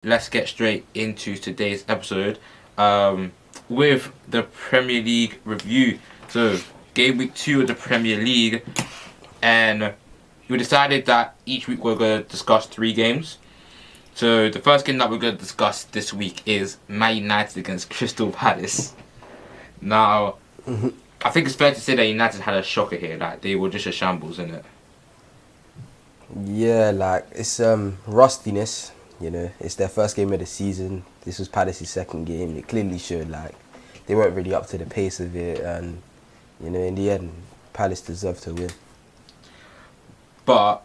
let's get straight into today's episode with the Premier League review. So, game week 2 of the Premier League, and we decided that each week we're going to discuss 3 games. So, the first game that we're going to discuss this week is Man United against Crystal Palace. Now, I think it's fair to say that United had a shocker here. Like, they were just a shambles, innit? Yeah, like it's rustiness. You know, it's their first game of the season. This was Palace's second game. It clearly showed like they weren't really up to the pace of it, and you know, in the end, Palace deserved to win. But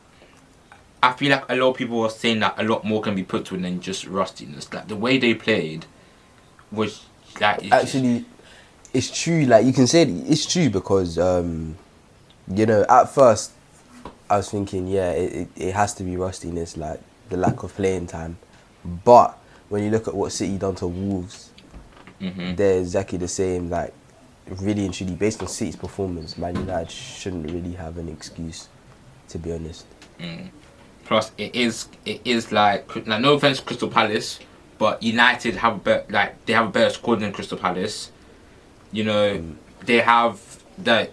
I feel like a lot of people are saying that a lot more can be put to it than just rustiness. Like the way they played was like Actually, it's true. Like you can say it's true because you know, at first I was thinking, yeah, it has to be rustiness, like the lack of playing time. But when you look at what City done to Wolves, they're exactly the same. Like really and truly, based on City's performance, Man United shouldn't really have an excuse, to be honest. Plus it is like no offense to Crystal Palace, but United have they have a better squad than Crystal Palace. You know, they have they're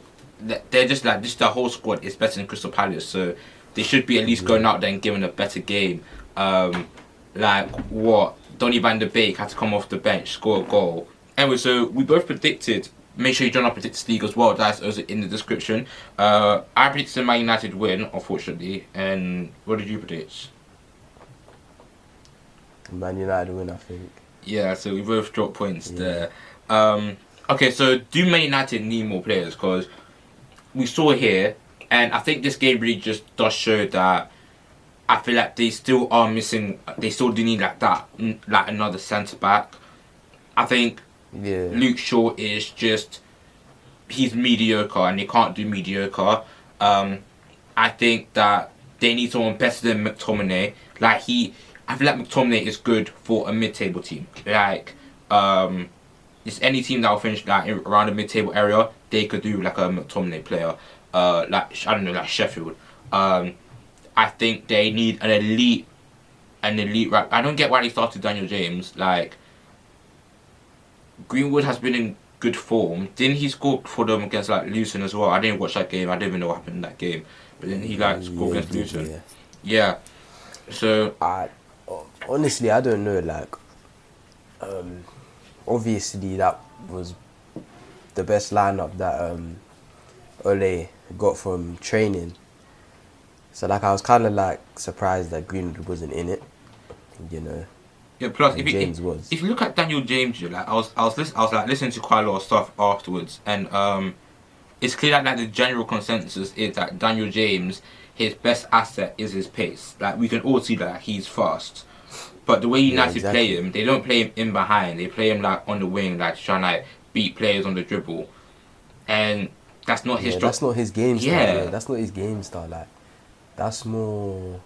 just like just the whole squad is better than Crystal Palace, so they should be at least going out there and giving a better game. Like what Donny van de Beek had to come off the bench, score a goal. Anyway, so we both predicted. Make sure you join our Predictors League as well. That's also in the description. I predicted Man United win, unfortunately. And what did you predict? Man United win, I think. Yeah, so we both dropped points there. Okay, so do Man United need more players? Because we saw here, and I think this game really just does show that I feel like they still are missing. They still do need like that, like another centre back. I think Luke Shaw is just he's mediocre, and they can't do mediocre. I think that they need someone better than McTominay. I feel like McTominay is good for a mid-table team. Like, just any team that will finish like around the mid-table area, they could do like a McTominay player. Like I don't know, like Sheffield. I think they need an elite. Right. I don't get why they started Daniel James. Like, Greenwood has been in good form. Didn't he score for them against like Luton as well? I didn't watch that game. I don't even know what happened in that game. But then he scored against Luton. Yeah. So honestly, I don't know. Like, obviously that was the best lineup that Ole got from training. So like I was kind of like surprised that Greenwood wasn't in it. You know. Yeah, plus if you look at Daniel James, like I was listening to quite a lot of stuff afterwards, and it's clear that like the general consensus is that Daniel James, his best asset is his pace. Like we can all see that he's fast, but the way United play him, they don't play him in behind. They play him like on the wing, like trying to like beat players on the dribble, and that's not his. That's not his game style. Yeah, that's not his game style. Like that's more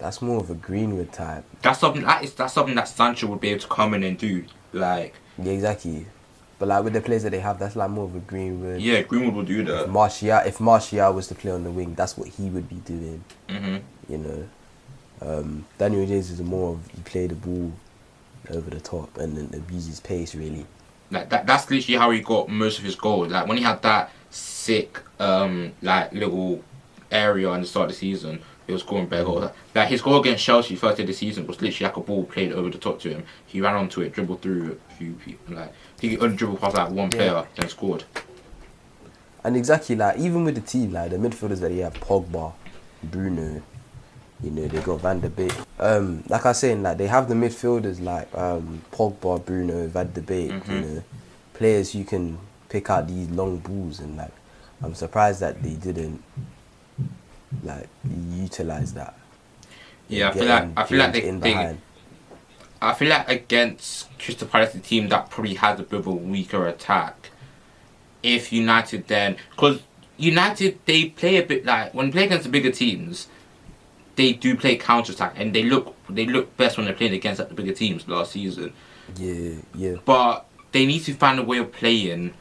of a Greenwood type. That's something that Sancho would be able to come in and do. Like yeah, exactly. But like with the players that they have, that's like more of a Greenwood. Yeah, Greenwood will do that. If Martial was to play on the wing, that's what he would be doing. You know, Daniel James is more of he play the ball over the top and then abuses pace really. Like that's literally how he got most of his goals. Like when he had that sick like little area in the start of the season, he was scoring better goals. Like his goal against Chelsea first day of the season was literally like a ball played over the top to him. He ran onto it, dribbled through a few people. Like he only dribbled past like one player, then scored. And exactly like even with the team, like the midfielders that he have, Pogba, Bruno, you know, they got Van de Beek. Like I was saying, like they have the midfielders like Pogba, Bruno, Van de Beek, you know, players who can pick out these long balls, and like I'm surprised that they didn't like utilize that. Yeah, I feel like against Crystal Palace, the team that probably has a bit of a weaker attack. If United then, because United they play a bit like when they play against the bigger teams, they do play counter attack, and they look best when they're playing against like, the bigger teams last season. Yeah. But they need to find a way of playing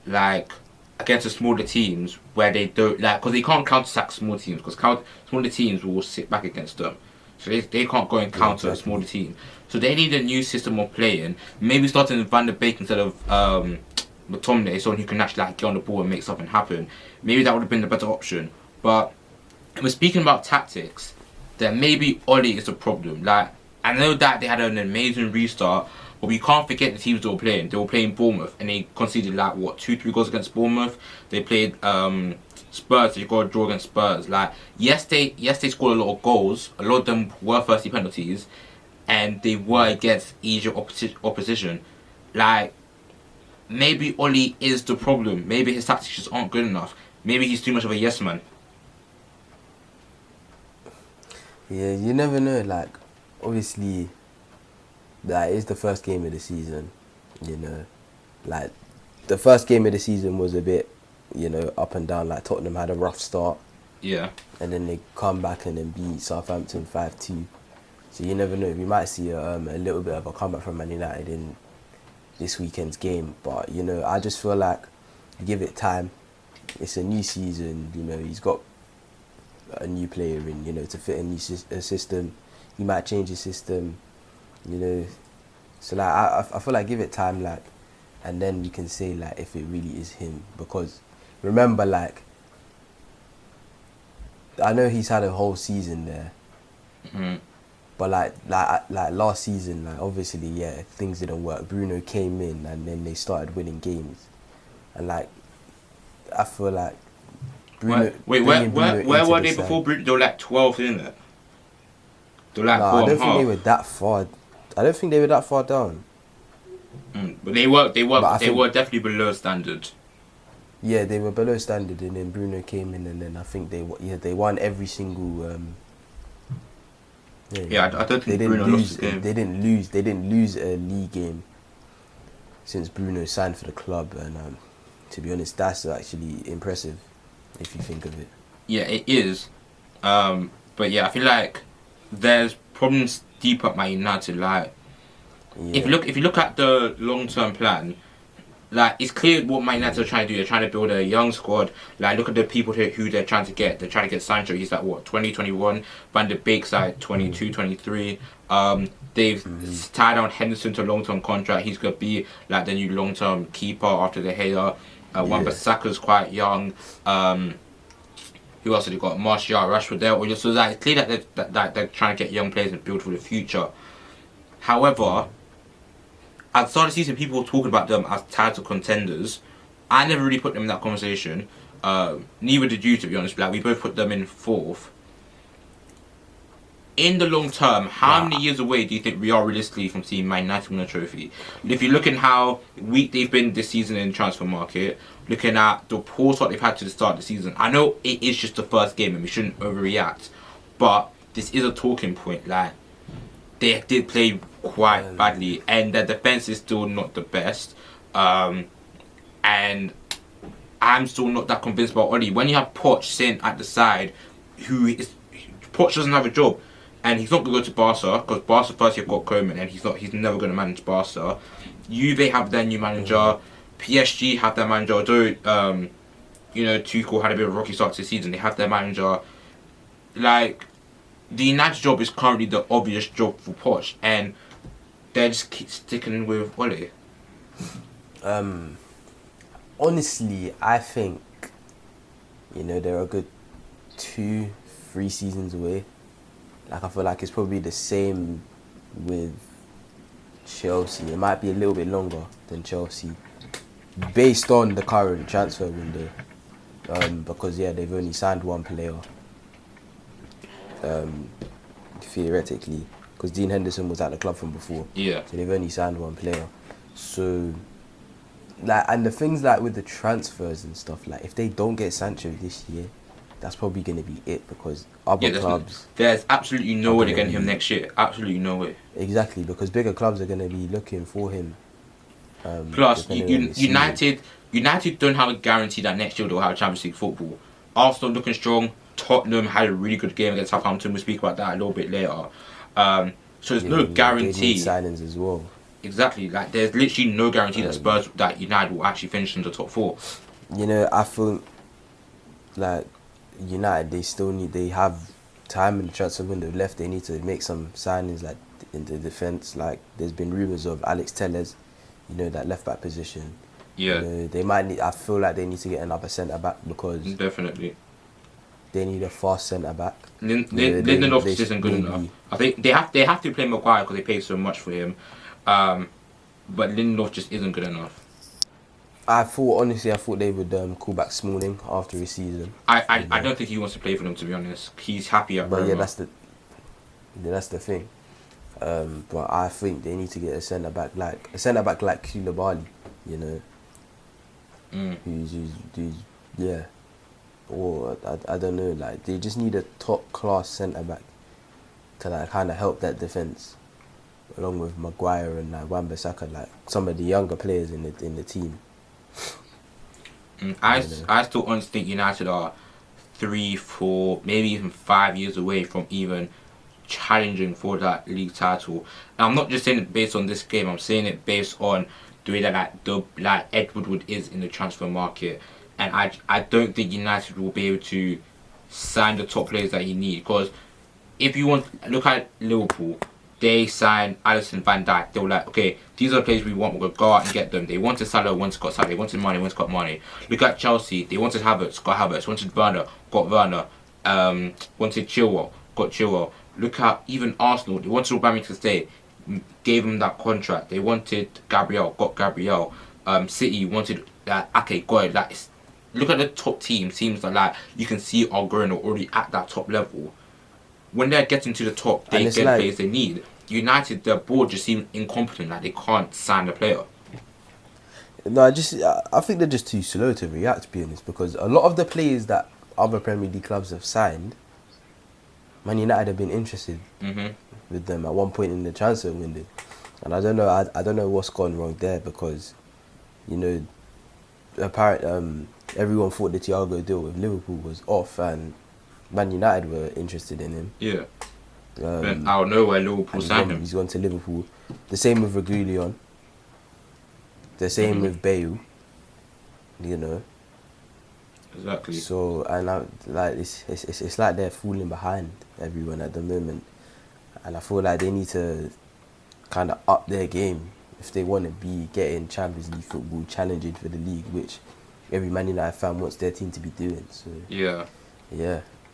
like against the smaller teams where they don't like, because they can't counter attack small teams, because smaller teams will sit back against them. So they can't go and counter a smaller exactly. team. So they need a new system of playing. Maybe starting with Van der Beek instead of McTominay, someone who can actually like get on the ball and make something happen. Maybe that would have been the better option. But we're speaking about tactics, then maybe Ole is the problem. Like, I know that they had an amazing restart, but we can't forget the teams they were playing. They were playing Bournemouth, and they conceded like what 2-3 goals against Bournemouth. They played Spurs. They got a draw against Spurs. Like, yes, they scored a lot of goals. A lot of them were first penalties, and they were against easier opposition. Like, maybe Ole is the problem. Maybe his tactics just aren't good enough. Maybe he's too much of a yes man. Yeah, you never know. Like, obviously, that is the first game of the season. You know, like the first game of the season was a bit, up and down. Like Tottenham had a rough start, Yeah. and then they come back and then beat Southampton 5-2. So you never know. We might see a little bit of a comeback from Man United in this weekend's game. But I just feel like give it time. It's a new season. He's got a new player in. To fit a new system. He might change his system. So like I feel like give it time, like, and then we can say like if it really is him, because remember, like, I know he's had a whole season there, but like last season, like obviously, yeah, things didn't work. Bruno came in and then they started winning games, and like I feel like Bruno. Wait, where were they before Bruno? They were like 12th, isn't it? They were like No, I bottom don't think they half. were that far. I don't think they were that far down. But they were But I think, definitely below standard. yeah, they were below standard, and then Bruno came in, and then I think they won every single. Yeah, I don't think Bruno lost his game. They didn't lose a league game since Bruno signed for the club, and to be honest, that's actually impressive if you think of it. Yeah, it is. But yeah, I feel like there's problems deep at Man United. Like, Yeah, if you look at the long term plan, like it's clear what Man United are trying to do. They're trying to build a young squad. Like, look at the people who they're trying to get. They're trying to get Sancho. He's like what 2021. Van der Beek's like 22, 23. They've tied down Henderson to a long term contract. He's gonna be like the new long term keeper after the Gea. Wan-Bissaka's quite young. Who else have they got? Martial, Rashford there. So like, it's clear that they're trying to get young players and build for the future. However, at the start of the season, people were talking about them as title contenders. I never really put them in that conversation. Neither did you, to be honest. Like, we both put them in fourth. In the long term, how many years away do you think we are realistically from seeing Man United win a trophy? If you look at how weak they've been this season in the transfer market, looking at the poor start they've had to the start of the season, I know it is just the first game and we shouldn't overreact, but this is a talking point. Like, they did play quite badly, and their defense is still not the best. And I'm still not that convinced about Oli. When you have Poch sitting at the side, Poch doesn't have a job, and he's not going to go to Barca because Barca first year got Koeman, and he's never going to manage Barca. Juve have their new manager. PSG have their manager. Although Tuchel had a bit of a rocky start to the season, they have their manager. Like, the United job is currently the obvious job for Poch, and they're just keep sticking with Ole. Honestly, I think they're a good 2-3 seasons away. Like, I feel like it's probably the same with Chelsea. It might be a little bit longer than Chelsea, based on the current transfer window. Because they've only signed one player. Theoretically, because Dean Henderson was at the club from before. Yeah. So they've only signed one player. So, like, and the things like with the transfers and stuff, like if they don't get Sancho this year, that's probably going to be it, because other clubs... There's absolutely no way they're getting him next year. Absolutely no way. Exactly, because bigger clubs are going to be looking for him. Plus, United don't have a guarantee that next year they'll have Champions League football. Arsenal looking strong. Tottenham had a really good game against Southampton. We'll speak about that a little bit later. So there's no guarantee. Signings as well. Exactly. Like, there's literally no guarantee that United will actually finish in the top 4. I feel like United, they have time in the transfer window left. They need to make some signings like in the defence. Like there's been rumours of Alex Telles, you know, that left back position. Yeah. You know, they might need. I feel like they need to get another centre back because Definitely. they need a fast centre back. Lindelof just isn't good enough. I think they have to play Maguire because they paid so much for him, but Lindelof just isn't good enough. I thought they would call back Smalling after his season. I don't think he wants to play for them, to be honest. He's happy at Roma. But yeah, that's the thing. But I think they need to get a centre back like Koulibaly, you know, who's yeah, or I don't know, like they just need a top class centre back to like kind of help that defence, along with Maguire and like Wan-Bissaka, like some of the younger players in the team. I still honestly think United are 3, 4, maybe even 5 years away from even challenging for that league title. And I'm not just saying it based on this game. I'm saying it based on the way that Ed Woodward is in the transfer market. And I don't think United will be able to sign the top players that you need. Because if you want, look at Liverpool. They signed Alisson, Van Dijk. They were like, okay, these are the players we want. We're going to go out and get them. They wanted Salah, once got Salah. They wanted Mane, once got Mane. Look at Chelsea. They wanted Havertz, got Havertz. Wanted Werner, got Werner. Wanted Chilwell, got Chilwell. Look at even Arsenal. They wanted Aubameyang to stay. Gave him that contract. They wanted Gabriel, got Gabriel. City wanted that. Okay, got it. Like, look at the top team. Teams that you can see are growing or already at that top level. When they're getting to the top, they get the players they need. United, their board just seems incompetent. Like they can't sign a player. No, I think they're just too slow to react, to be honest. Because a lot of the players that other Premier League clubs have signed, Man United have been interested with them at one point in the transfer window, and I don't know what's gone wrong there because, you know, everyone thought the Thiago deal with Liverpool was off and Man United were interested in him. Yeah. Then out of nowhere, Liverpool signed him. He's gone to Liverpool. The same with Reguilon. The same with Bale. You know. Exactly. So it's like they're falling behind everyone at the moment, and I feel like they need to kind of up their game if they want to be getting Champions League football, challenging for the league, which every Man United fan wants their team to be doing. So yeah.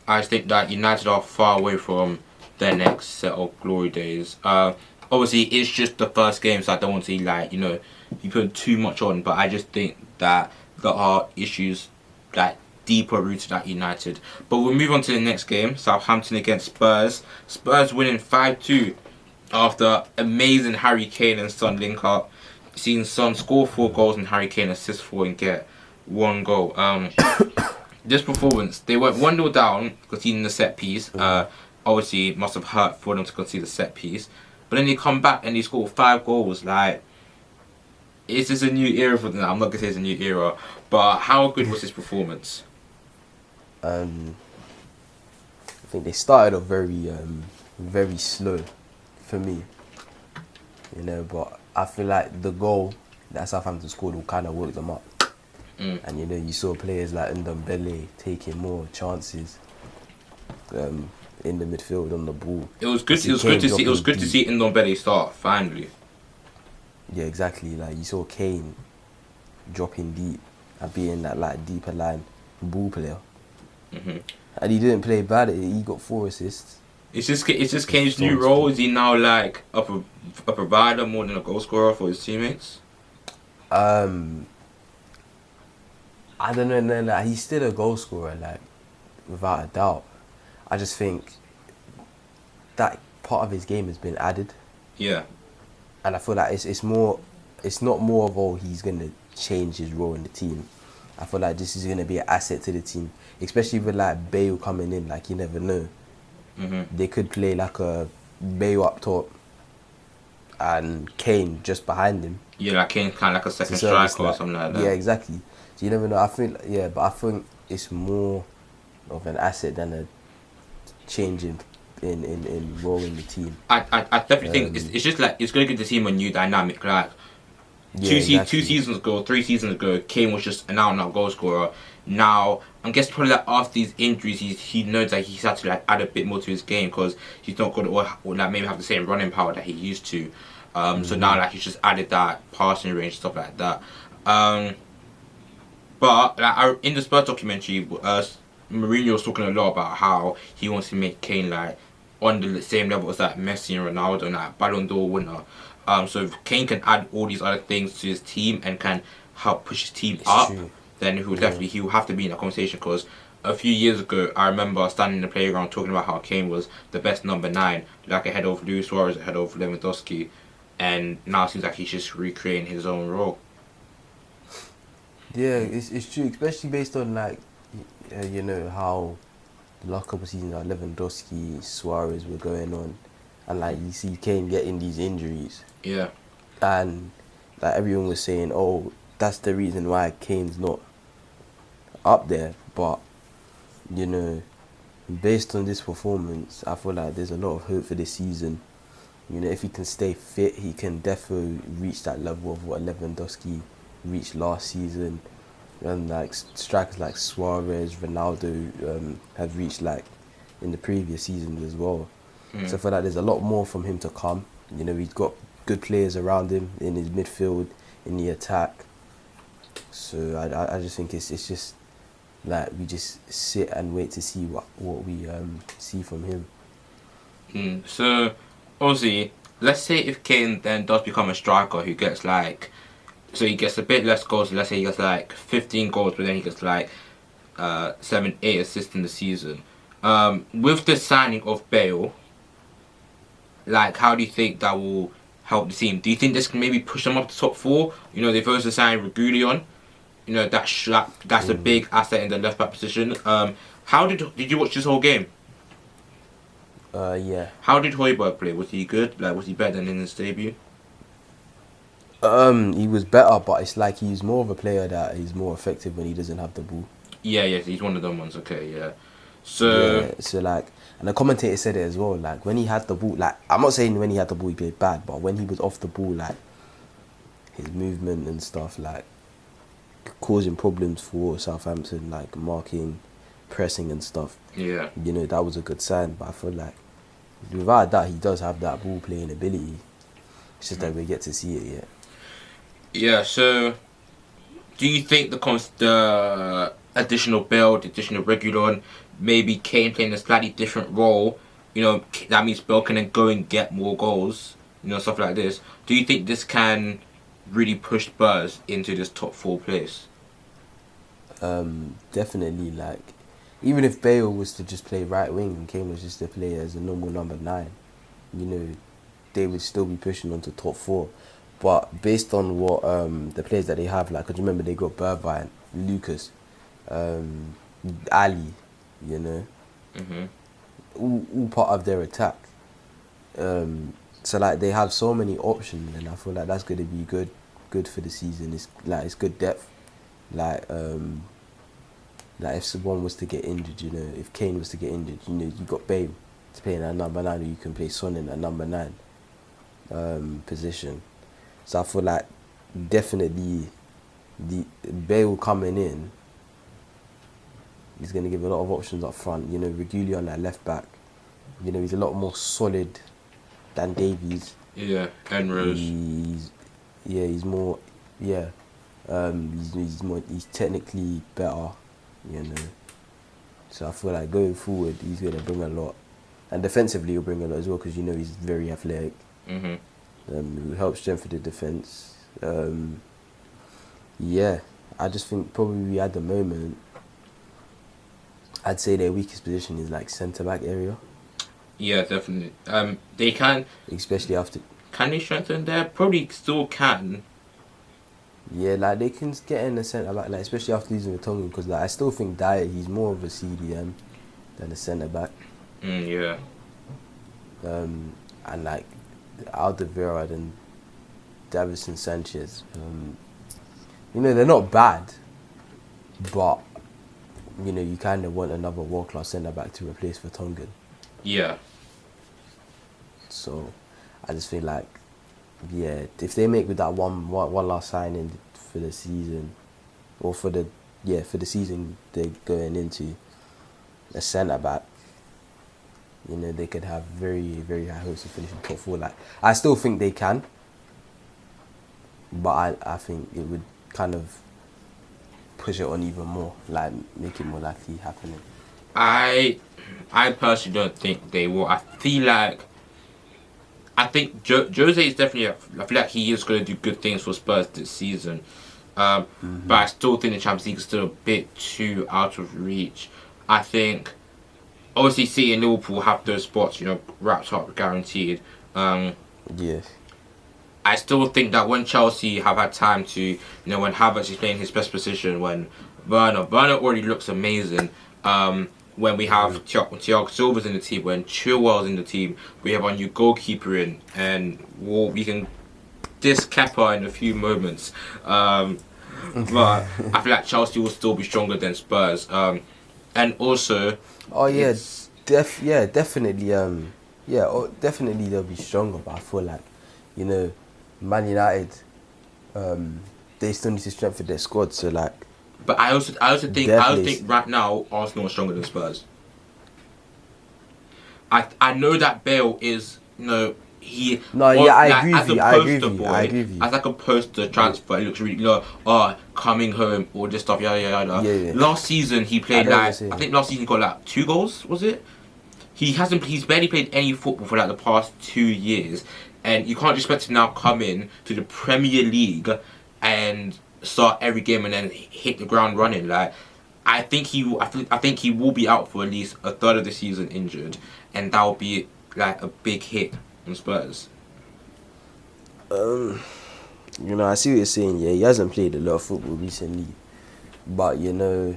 I just think that United are far away from their next set of glory days. Obviously, it's just the first game, so I don't want to you put too much on. But I just think that there are issues deeper rooted at United. But we'll move on to the next game, Southampton against Spurs. Spurs winning 5-2 after amazing Harry Kane and Son link up. Seeing Son score 4 goals and Harry Kane assist 4 and get 1 goal. This performance, they went 1-0 down, conceding the set piece. Obviously, it must have hurt for them to concede the set piece. But then they come back and they score 5 goals. It's just a new era for them. I'm not going to say it's a new era. But how good was this performance? I think they started off very slow for me. You know, but I feel like the goal that Southampton scored will kind of woke them up. And you know, you saw players like Ndombele taking more chances in the midfield on the ball. It was good to see Ndombele start finally. Yeah, exactly. Like you saw Kane dropping deep and being that deeper line ball player. And he didn't play bad. He got 4 assists. It's just Kane's new role. Is he now a provider more than a goal scorer for his teammates? I don't know. He's still a goal scorer, without a doubt. I just think that part of his game has been added. Yeah. And I feel like it's not more of he's gonna change his role in the team. I feel like this is gonna be an asset to the team, especially with Bale coming in. You never know. They could play a Bale up top and Kane just behind him. Yeah, Kane kind of like a second striker or something like that. Yeah, exactly. So you never know. I think but I think it's more of an asset than a change in role in the team. I definitely think it's just it's going to give the team a new dynamic. 2 seasons ago, 3 seasons ago, Kane was just an out-and-out goal scorer. Now, I'm guessing probably like after these injuries, he knows that he's had to like add a bit more to his game because he's not got or like maybe have the same running power that he used to. So now like he's just added that passing range stuff like that. Um, but like in the Spurs documentary, Mourinho was talking a lot about how he wants to make Kane like on the same level as like Messi and Ronaldo and like Ballon d'Or winner. So if Kane can add all these other things to his team and can help push his team It's up, true. then Yeah. he will have to be in a conversation. Because a few years ago, I remember standing in the playground talking about how Kane was the best number 9, like ahead of Luis Suarez, ahead of Lewandowski, and now it seems like he's just recreating his own role. Yeah, it's true, especially based on like, you know how the last couple of seasons like Lewandowski, Suarez were going on, and like you see Kane getting these injuries, Yeah. and like everyone was saying, oh, that's the reason why Kane's not up there. But you know, based on this performance, I feel like there's a lot of hope for this season. You know, if he can stay fit, he can definitely reach that level of what Lewandowski reached last season, and like strikers like Suarez, Ronaldo have reached like in the previous seasons as well. So I feel like there's a lot more from him to come. You know, he's got good players around him in his midfield, in the attack. So I just think it's just like we just sit and wait to see what we see from him. So, obviously, let's say if Kane then does become a striker who gets like, so he gets a bit less goals. Let's say he gets like 15 goals, but then he gets like 7, 8 assists in the season. With the signing of Bale, like, how do you think that will help the team? Do you think this can maybe push them up to top 4? You know, they've also signed Regulion. You know, that's a big asset in the left back position. How did you watch this whole game? Yeah. How did Højbjerg play? Was he good? Like, was he better than in his debut? He was better, but it's like he's more of a player that is more effective when he doesn't have the ball. Yeah, yes, he's one of them ones. Okay, yeah. So, Yeah, so like, and the commentator said it as well. Like when he had the ball, like I'm not saying when he had the ball he played bad, but when he was off the ball, like his movement and stuff, like causing problems for Southampton, like marking, pressing and stuff. yeah. You know that was a good sign. But I feel like without that, he does have that ball playing ability. It's just that we get to see it yet. Yeah, so do you think the additional build, additional Regulon, maybe Kane playing a slightly different role, you know, that means Bale can then go and get more goals, you know, stuff like this. Do you think this can really push Spurs into this top 4 place? Definitely, like even if Bale was to just play right wing and Kane was just to play as a normal number 9, you know, they would still be pushing on to top 4. But based on what the players that they have, like, cause remember they got Bergwijn, Lucas, Ali, you know, all part of their attack. So like they have so many options, and I feel like that's gonna be good for the season. It's good depth. Like if someone was to get injured, you know, if Kane was to get injured, you know, you got Bale to play in that number 9, or you can play Son in that number 9 position. So I feel like definitely the Bale coming in, he's going to give a lot of options up front. You know, Regulion on that left back, you know, he's a lot more solid than Davies. Yeah, and Rose. He's more, he's technically better, you know. So I feel like going forward, he's going to bring a lot. And defensively, he'll bring a lot as well, because, you know, he's very athletic. It will help strengthen the defence. I just think probably at the moment, I'd say their weakest position is like centre-back area. Yeah, definitely. They can. Especially after... Can they strengthen there? Probably still can. Yeah, like they can get in the centre-back, like especially after losing the Tongan, because like I still think Dyer, he's more of a CDM than a centre-back. Yeah. And like Alderweireld and Davison Sanchez, you know, they're not bad, but you know, you kind of want another world-class centre-back to replace Vertonghen. Yeah. So I just feel like, yeah, if they make with that one last signing for the season, or for the yeah, for the season they're going into, a centre back, you know, they could have very, very high hopes of finishing top four. Like, I still think they can, but I think it would kind of push it on even more, like make it more likely happening. I personally don't think they will. I think Jose is definitely. I feel like he is going to do good things for Spurs this season. But I still think the Champions League is still a bit too out of reach. I think, obviously, City and Liverpool have those spots, you know, wrapped up, guaranteed. Yes. I still think that when Chelsea have had time to, you know, when Havertz is playing his best position, when Werner already looks amazing. When we have Thiago Silva's in the team, when Chilwell's in the team, we have our new goalkeeper in, and we can diss Kepa in a few moments. But I feel like Chelsea will still be stronger than Spurs. And also, oh yeah, definitely. Definitely they'll be stronger. But I feel like, you know, Man United, they still need to strengthen their squad. So like, but I also think right now Arsenal are stronger than Spurs. I know that Bale is, you know, he. No, yeah, I agree as with you. a I agree poster with you. boy, I agree with you. as like a poster transfer, it looks really, you know, coming home, all this stuff, yada yada. Yeah. Last season he played know what you're like, saying. I think last season he got like 2 goals, was it? He's barely played any football for like the past 2 years, and you can't expect him now come in to the Premier League and start every game and then hit the ground running. Like, I think he will be out for at least a third of the season injured, and that will be like a big hit on Spurs. You know, I see what you're saying. Yeah, he hasn't played a lot of football recently, but you know,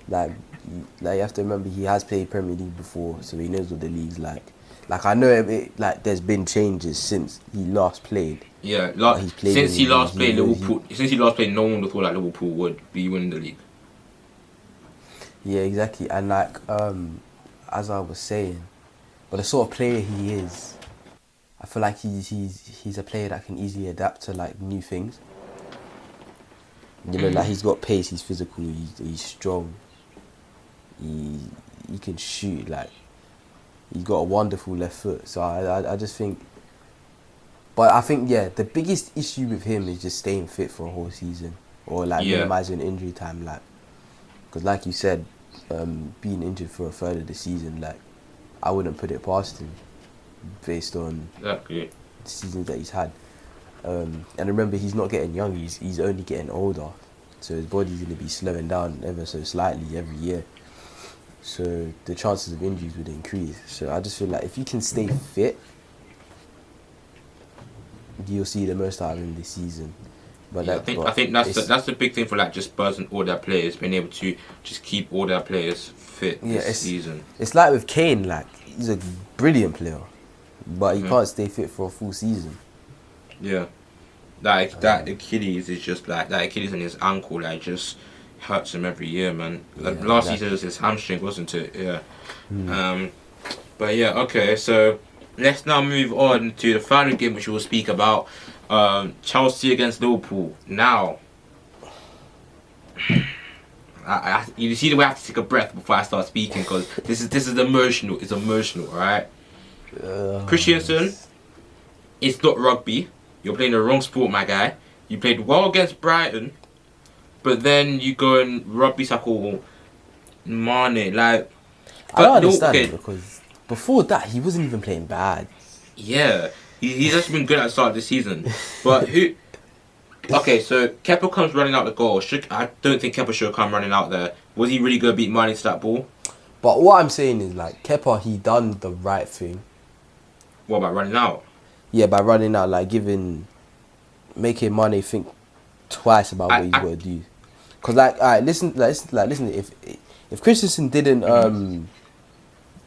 like you have to remember he has played Premier League before, so he knows what the league's like. Like, I know like there's been changes since he last played. Yeah, since he last played, no one would have thought like Liverpool would be winning the league. Yeah, exactly. And like, as I was saying, but the sort of player he is, I feel like he's a player that can easily adapt to like new things. You know, like he's got pace, he's physical, he's strong. He can shoot, like he's got a wonderful left foot. So I just think, but I think the biggest issue with him is just staying fit for a whole season, or like minimizing injury time, like, because like you said, being injured for a third of the season, like, I wouldn't put it past him based on the seasons that he's had. And remember, he's not getting young, he's only getting older, so his body's going to be slowing down ever so slightly every year, so the chances of injuries would increase. So I just feel like if you can stay fit, you'll see the most out of him this season. But I think that's the big thing for like just Spurs and all their players, being able to just keep all their players fit this season. It's like with Kane, like, he's a brilliant player, but he can't stay fit for a full season. Yeah, that Achilles is just like that Achilles in his ankle, like, just hurts him every year, man. Like, last season it was his hamstring, wasn't it? Yeah. But yeah, okay. So let's now move on to the final game, which we'll speak about. Chelsea against Liverpool. Now, you see the way I have to take a breath before I start speaking, because this is emotional. It's emotional, alright? Christensen, it's not rugby. You're playing the wrong sport, my guy. You played well against Brighton, but then you go and rugby tackle Mane. Like, I don't understand it, because before that he wasn't even playing bad. Yeah, he's just been good at the start of the season. But who? Okay, so Kepa comes running out the goal. I don't think Kepa should come running out there. Was he really going to beat Mane to that ball? But what I'm saying is, like, Kepa, he done the right thing. What about running out? Yeah, by running out, like making Mane think twice about what he's got to do. Cause like, alright, listen. If Christensen didn't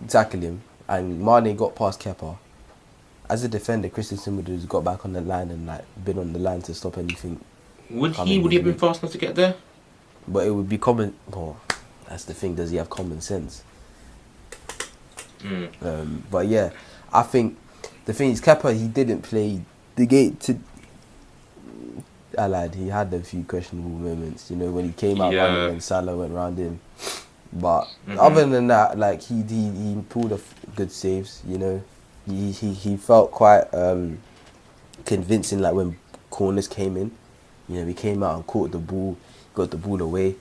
tackle him and Mane got past Kepa, as a defender, Christensen would have got back on the line and like been on the line to stop anything. Would he have been fast enough to get there? But it would be common. Oh, that's the thing. Does he have common sense? But yeah, I think the thing is, Kepa, he didn't play the game to. I lied. He had a few questionable moments. You know, when he came out Yeah. running and Salah went round him. But Mhm. other than that, like he pulled off good saves. You know, he felt quite convincing. Like when corners came in, you know, he came out and caught the ball, got the ball away.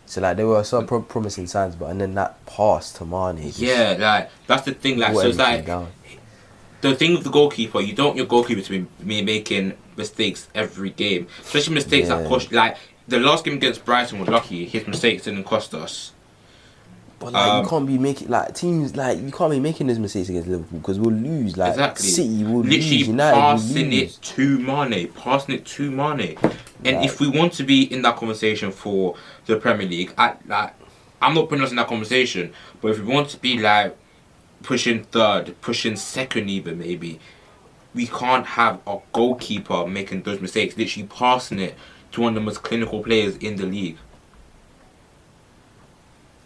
So like there were some promising signs, but and then that pass to Mane. Just Yeah, like that's the thing. Like, brought so it's everything like down. the thing with the goalkeeper. You don't want your goalkeeper to be making mistakes every game, especially mistakes that Yeah. cost. Like the last game against Brighton was lucky. His mistakes didn't cost us. But like you can't be making like teams like you can't be making those mistakes against Liverpool because we'll lose. Like Exactly. City will Literally lose, United will passing lose. it to Mane. And Like, if we want to be in that conversation for the Premier League, I'm not putting us in that conversation. But if we want to be like pushing third, pushing second, even maybe, we can't have a goalkeeper making those mistakes. Literally passing it to one of the most clinical players in the league.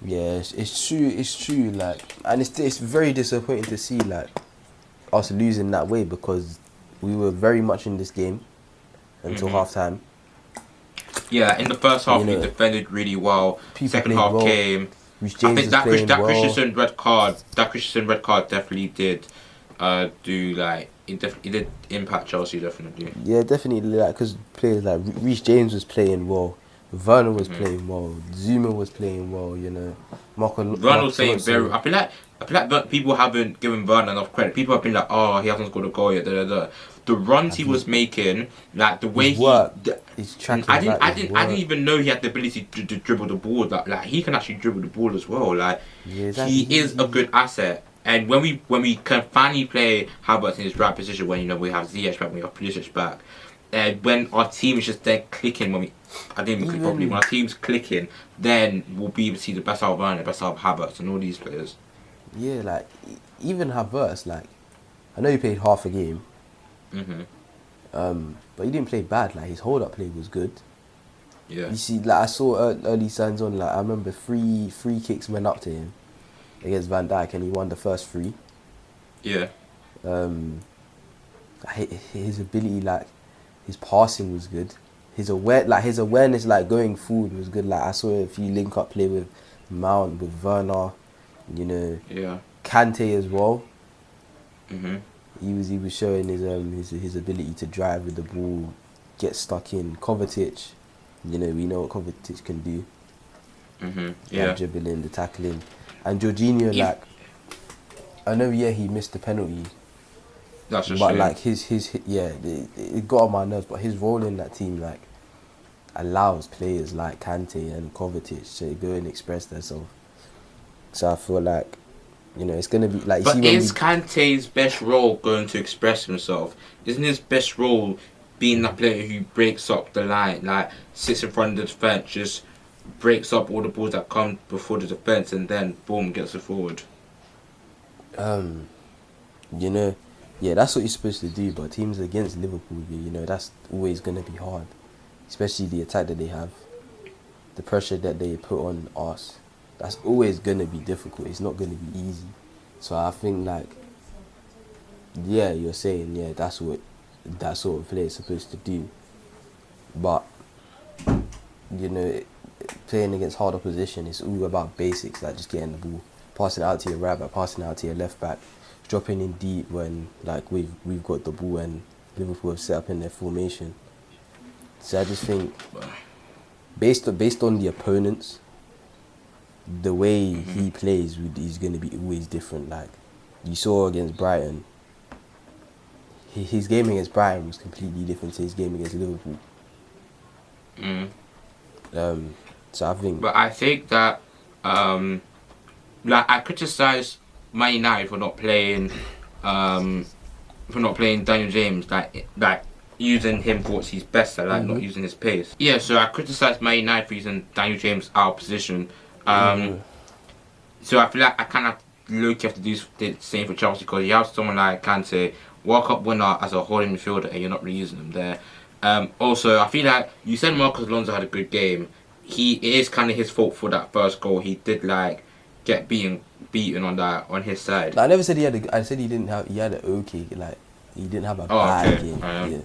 yeah, it's true. It's true. Like, and it's very disappointing to see like us losing that way because we were very much in this game until half time. Yeah, in the first half You we know, defended really well. people Second played half well. came. Rhys I James think was that playing well. Christensen red card definitely did do like it did impact Chelsea definitely. Yeah, definitely. Like, because players like Rhys James was playing well, Werner was playing well, Zuma was playing well. You know, Werner was saying Alonso. I feel like people haven't given Werner enough credit. People have been like, oh, he hasn't scored a goal yet. Da, da, da. The runs he was making, like the way His work, he, his tracking I didn't, back, I his didn't, I work. didn't even know he had the ability to dribble the ball. Like he can actually dribble the ball as well. Like Yeah, exactly. he is a good asset. And when we can finally play Havertz in his right position, when you know we have Ziyech back, we have Pulisic back, and when our team is just there clicking, I didn't even click properly. When our team's clicking, then we'll be able to see the best out of Werner, the best out of Havertz, and all these players. Yeah, like even Havertz, like I know he played half a game, but he didn't play bad. Like his hold up play was good. Yeah. You see, like I saw early signs on. Like I remember three kicks went up to him against Van Dijk, and he won the first three. Yeah. His ability, like his passing was good. His awareness, like going forward, was good. Like I saw a few link up play with Mount, with Werner, you know. Yeah. Kante as well. Mm-hmm. He was showing his ability to drive with the ball, get stuck in. Kovacic, you know, we know what Kovacic can do. Mm-hmm. Yeah. Like dribbling, the tackling, and Jorginho, like I know, yeah, he missed the penalty, That's just but shame. like it got on my nerves. But his role in that team, like, allows players like Kante and Kovacic to go and express themselves. So I feel like, you know, it's gonna be like. But is Kante's best role going to express himself? Isn't his best role being that player who breaks up the line, like sits in front of the defense, just breaks up all the balls that come before the defense, and then boom, gets it forward? You know, yeah, that's what you're supposed to do. But teams against Liverpool, you know, that's always gonna be hard, especially the attack that they have, the pressure that they put on us. That's always gonna be difficult. It's not gonna be easy. So I think, like, yeah, you're saying, yeah, that's what that sort of player is supposed to do. But you know, playing against hard opposition, it's all about basics, like just getting the ball, passing it out to your right back, passing it out to your left back, dropping in deep when like we've got the ball and Liverpool have set up in their formation. So I just think, based on the opponents, the way he plays is going to be always different. Like you saw against Brighton, his game against Brighton was completely different to his game against Liverpool. So I think. But I think that, like I criticise Man United for not playing, Daniel James, like using him for what he's best at, like not using his pace. Yeah, so I criticise Man United for using Daniel James out of position. So I feel like I kind of low-key have to do the same for Chelsea, because you have someone like Kante, World Cup winner as a holding midfielder, and you're not really using him there. Also, I feel like you said Marcos Alonso had a good game. It is kind of his fault for that first goal. He did like get beaten on his side. I never said he had. I said he didn't have. He had an okay, like he didn't have a bad game. Yeah.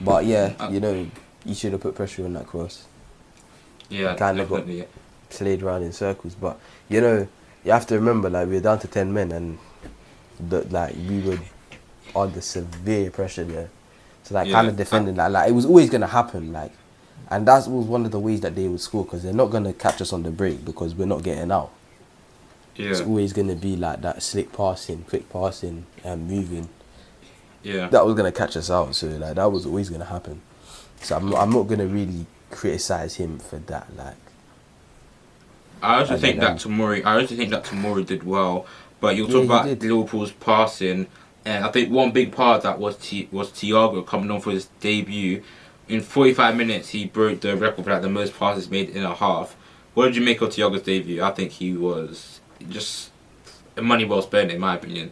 But yeah, you know, he should have put pressure on that cross. Yeah, Kind of got definitely. played around in circles, but you know, you have to remember, like, we were down to 10 men, and like we were under severe pressure there. So like, kind Yeah, of defending that, like, it was always gonna happen, like, and that was one of the ways that they would score, because they're not gonna catch us on the break because we're not getting out. It's yeah, always gonna be like that slick passing, quick passing, and moving. yeah. That was gonna catch us out. So like, that was always gonna happen. So I'm not gonna really criticize him for that. Like, I also and think then, that Tomori. I also think that Tomori did well. But you'll yeah, talk he about did. Liverpool's passing, and I think one big part of that was Thiago coming on for his debut. In 45 minutes, he broke the record for like the most passes made in a half. What did you make of Thiago's debut? I think he was just money well spent, in my opinion.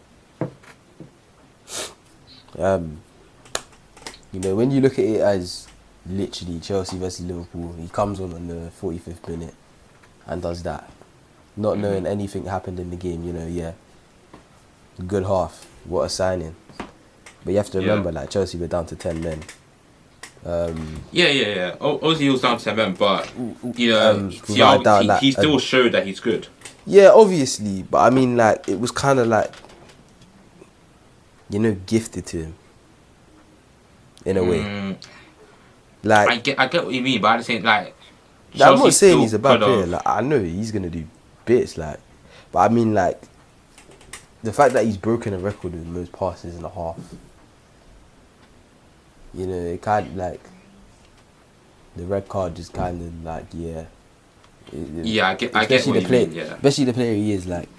You know, when you look at it as literally Chelsea versus Liverpool, he comes on the 45th minute and does that, not knowing anything happened in the game. You know, yeah, good half. What a signing! But you have to Yeah. remember, like, Chelsea were down to 10 men. Yeah. Obviously, he was down to 7, but you know, Without a Thiago, doubt, he like, still showed that he's good. yeah, obviously, but I mean, like, it was kind of like, you know, gifted to him in a way. Mm, Like, I get what you mean, but I just think like I'm Chelsea not saying still he's a bad could player. have. Like, I know he's gonna do bits, like, but I mean, like, the fact that he's broken a record with most passes in a half. You know, it kind of like the red card just kind of like, yeah. Yeah, I get what you mean. Yeah. Especially the player he is, like,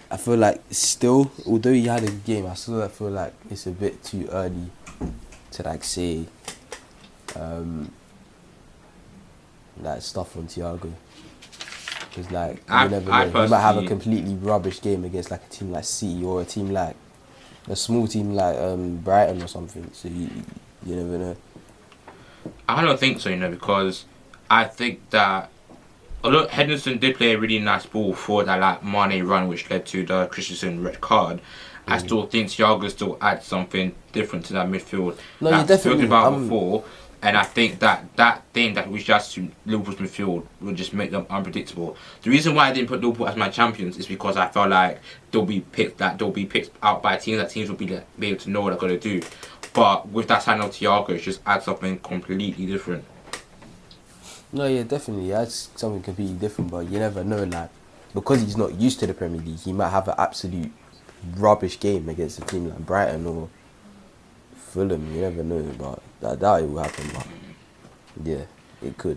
I feel like still, although he had a good game, I still feel like it's a bit too early to like say like stuff on Thiago. Because like, you never I know, he might have a personally, completely rubbish game against like a team like City, or a team like a small team like Brighton or something. So you never know. I don't think so, you know, because I think that although Henderson did play a really nice ball for that like Mane run, which led to the Christensen red card, I still think Thiago still adds something different to that midfield. No, Like you I've spoken definitely. about before, and I think that thing that we just to Liverpool's midfield will just make them unpredictable. The reason why I didn't put Liverpool as my champions is because I felt like they'll be picked out by teams, that teams will be able to know what they're gonna do. But with that sign of Thiago, it just adds something completely different. No, yeah, definitely. That's something completely different, but you never know. Like, because he's not used to the Premier League, he might have an absolute rubbish game against a team like Brighton or Fulham. You never know, but I doubt it will happen. But yeah, it could.